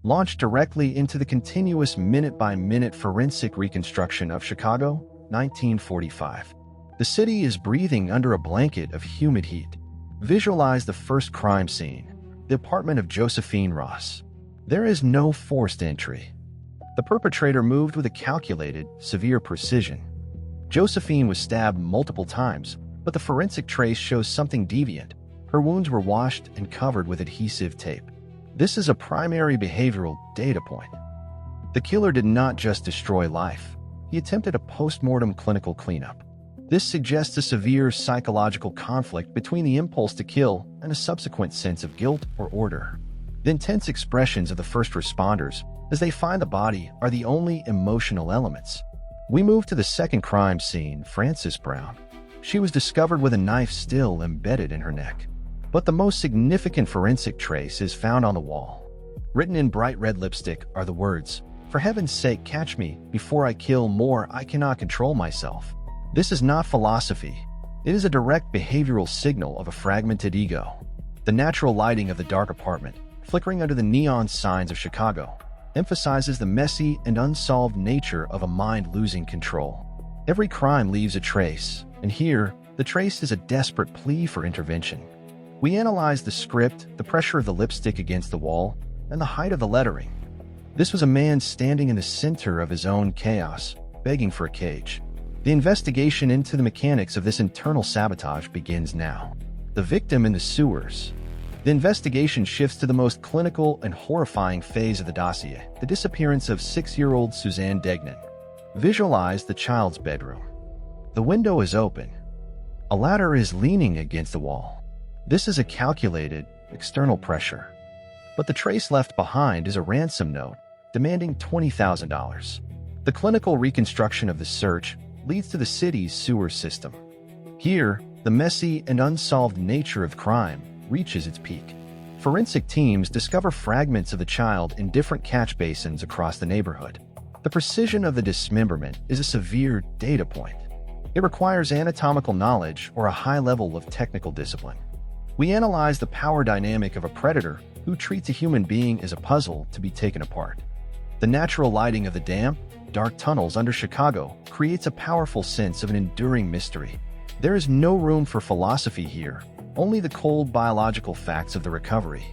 launched directly into the continuous minute-by-minute forensic reconstruction of Chicago, 1945. The city is breathing under a blanket of humid heat. Visualize the first crime scene, the apartment of Josephine Ross. There is no forced entry. The perpetrator moved with a calculated, severe precision. Josephine was stabbed multiple times, but the forensic trace shows something deviant. Her wounds were washed and covered with adhesive tape. This is a primary behavioral data point. The killer did not just destroy life. He attempted a post-mortem clinical cleanup. This suggests a severe psychological conflict between the impulse to kill and a subsequent sense of guilt or order. The intense expressions of the first responders as they find the body are the only emotional elements. We move to the second crime scene, Frances Brown. She was discovered with a knife still embedded in her neck. But the most significant forensic trace is found on the wall. Written in bright red lipstick are the words, "For heaven's sake, catch me before I kill more. I cannot control myself." This is not philosophy. It is a direct behavioral signal of a fragmented ego. The natural lighting of the dark apartment, flickering under the neon signs of Chicago, emphasizes the messy and unsolved nature of a mind losing control. Every crime leaves a trace, and here, the trace is a desperate plea for intervention. We analyze the script, the pressure of the lipstick against the wall, and the height of the lettering. This was a man standing in the center of his own chaos, begging for a cage. The investigation into the mechanics of this internal sabotage begins now. The victim in the sewers. The investigation shifts to the most clinical and horrifying phase of the dossier, the disappearance of 6-year-old Suzanne Degnan. Visualize the child's bedroom. The window is open. A ladder is leaning against the wall. This is a calculated, external pressure. But the trace left behind is a ransom note, demanding $20,000. The clinical reconstruction of the search leads to the city's sewer system. Here, the messy and unsolved nature of crime reaches its peak. Forensic teams discover fragments of the child in different catch basins across the neighborhood. The precision of the dismemberment is a severe data point. It requires anatomical knowledge or a high level of technical discipline. We analyze the power dynamic of a predator who treats a human being as a puzzle to be taken apart. The natural lighting of the damp, dark tunnels under Chicago creates a powerful sense of an enduring mystery. There is no room for philosophy here, only the cold biological facts of the recovery.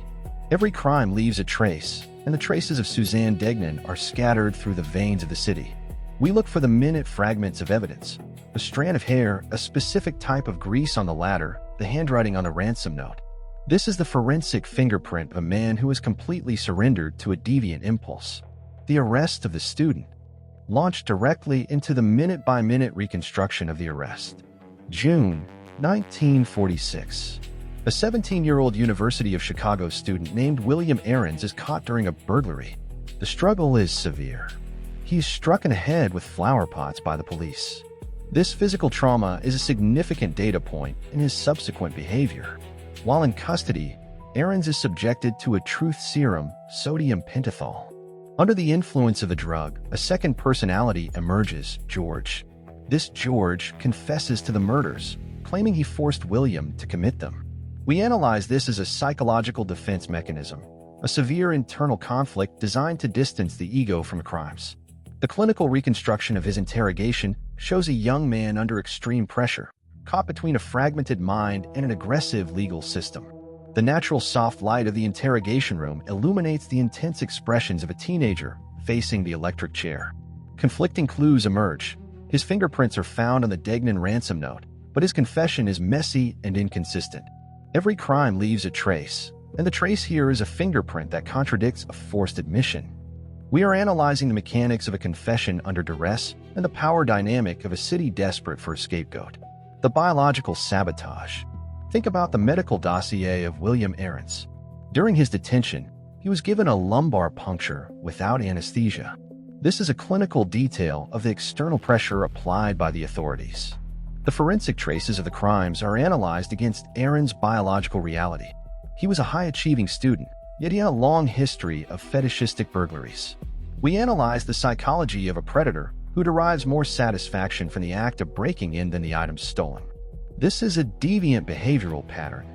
Every crime leaves a trace, and the traces of Suzanne Degnan are scattered through the veins of the city. We look for the minute fragments of evidence, a strand of hair, a specific type of grease on the ladder, the handwriting on the ransom note. This is the forensic fingerprint of a man who has completely surrendered to a deviant impulse. The arrest of the student launched directly into the minute-by-minute reconstruction of the arrest. June 1946. A 17-year-old University of Chicago student named William Ahrens is caught during a burglary. The struggle is severe. He's struck in the head with flower pots by the police. This physical trauma is a significant data point in his subsequent behavior. While in custody, Ahrens is subjected to a truth serum, sodium pentothal. Under the influence of the drug, a second personality emerges, George. This George confesses to the murders, claiming he forced William to commit them. We analyze this as a psychological defense mechanism, a severe internal conflict designed to distance the ego from crimes. The clinical reconstruction of his interrogation shows a young man under extreme pressure, caught between a fragmented mind and an aggressive legal system. The natural soft light of the interrogation room illuminates the intense expressions of a teenager facing the electric chair. Conflicting clues emerge. His fingerprints are found on the Degnan ransom note, but his confession is messy and inconsistent. Every crime leaves a trace, and the trace here is a fingerprint that contradicts a forced admission. We are analyzing the mechanics of a confession under duress and the power dynamic of a city desperate for a scapegoat. The biological sabotage. Think about the medical dossier of William Ahrens. During his detention, he was given a lumbar puncture without anesthesia. This is a clinical detail of the external pressure applied by the authorities. The forensic traces of the crimes are analyzed against Ahrens' biological reality. He was a high-achieving student, yet he had a long history of fetishistic burglaries. We analyze the psychology of a predator who derives more satisfaction from the act of breaking in than the items stolen. This is a deviant behavioral pattern.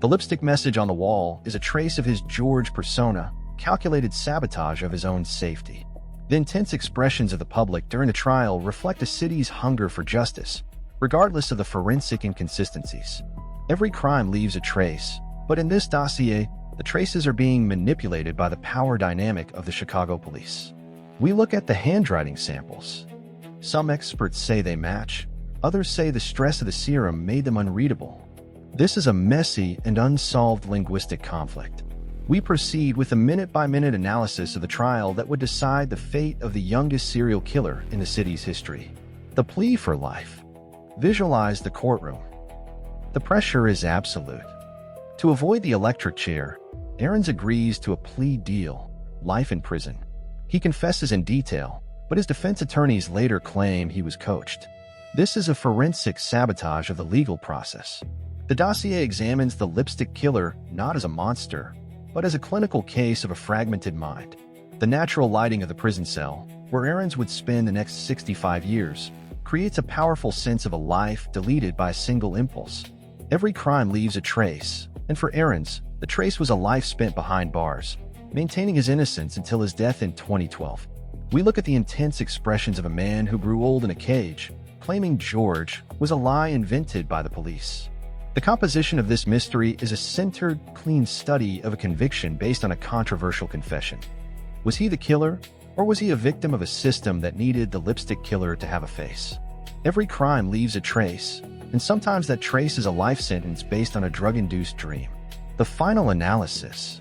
The lipstick message on the wall is a trace of his George persona, calculated sabotage of his own safety. The intense expressions of the public during the trial reflect a city's hunger for justice, regardless of the forensic inconsistencies. Every crime leaves a trace, but in this dossier, the traces are being manipulated by the power dynamic of the Chicago police. We look at the handwriting samples. Some experts say they match, others say the stress of the serum made them unreadable. This is a messy and unsolved linguistic conflict. We proceed with a minute-by-minute analysis of the trial that would decide the fate of the youngest serial killer in the city's history. The plea for life. Visualize the courtroom. The pressure is absolute. To avoid the electric chair, Aarons agrees to a plea deal, life in prison. He confesses in detail, but his defense attorneys later claim he was coached. This is a forensic sabotage of the legal process. The dossier examines the lipstick killer not as a monster, but as a clinical case of a fragmented mind. The natural lighting of the prison cell, where Aarons would spend the next 65 years, creates a powerful sense of a life deleted by a single impulse. Every crime leaves a trace, and for Aarons, the trace was a life spent behind bars, maintaining his innocence until his death in 2012. We look at the intense expressions of a man who grew old in a cage, claiming George was a lie invented by the police. The composition of this mystery is a centered, clean study of a conviction based on a controversial confession. Was he the killer, or was he a victim of a system that needed the lipstick killer to have a face? Every crime leaves a trace, and sometimes that trace is a life sentence based on a drug-induced dream. The final analysis.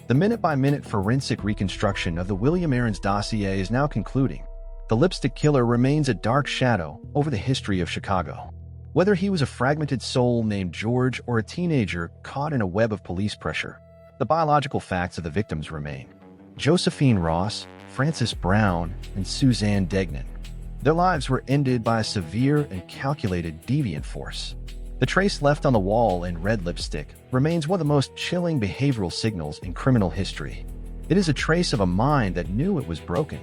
The minute-by-minute forensic reconstruction of the William Aarons dossier is now concluding. The lipstick killer remains a dark shadow over the history of Chicago. Whether he was a fragmented soul named George or a teenager caught in a web of police pressure, the biological facts of the victims remain. Josephine Ross, Frances Brown, and Suzanne Degnan. Their lives were ended by a severe and calculated deviant force. The trace left on the wall in red lipstick remains one of the most chilling behavioral signals in criminal history. It is a trace of a mind that knew it was broken.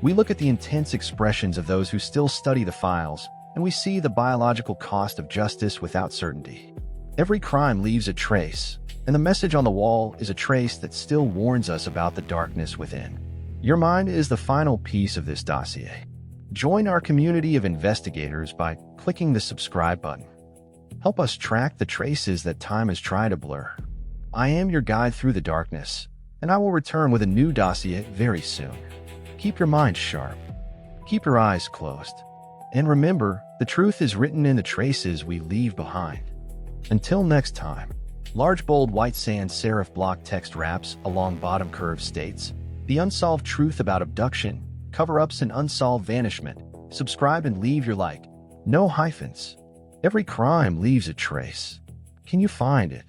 We look at the intense expressions of those who still study the files, and we see the biological cost of justice without certainty. Every crime leaves a trace, and the message on the wall is a trace that still warns us about the darkness within. Your mind is the final piece of this dossier. Join our community of investigators by clicking the subscribe button. Help us track the traces that time has tried to blur. I am your guide through the darkness, and I will return with a new dossier very soon. Keep your mind sharp. Keep your eyes closed. And remember, the truth is written in the traces we leave behind. Until next time, large bold white sans serif block text wraps along bottom curve states, the unsolved truth about abduction, cover-ups and unsolved vanishment. Subscribe and leave your like. No hyphens. Every crime leaves a trace. Can you find it?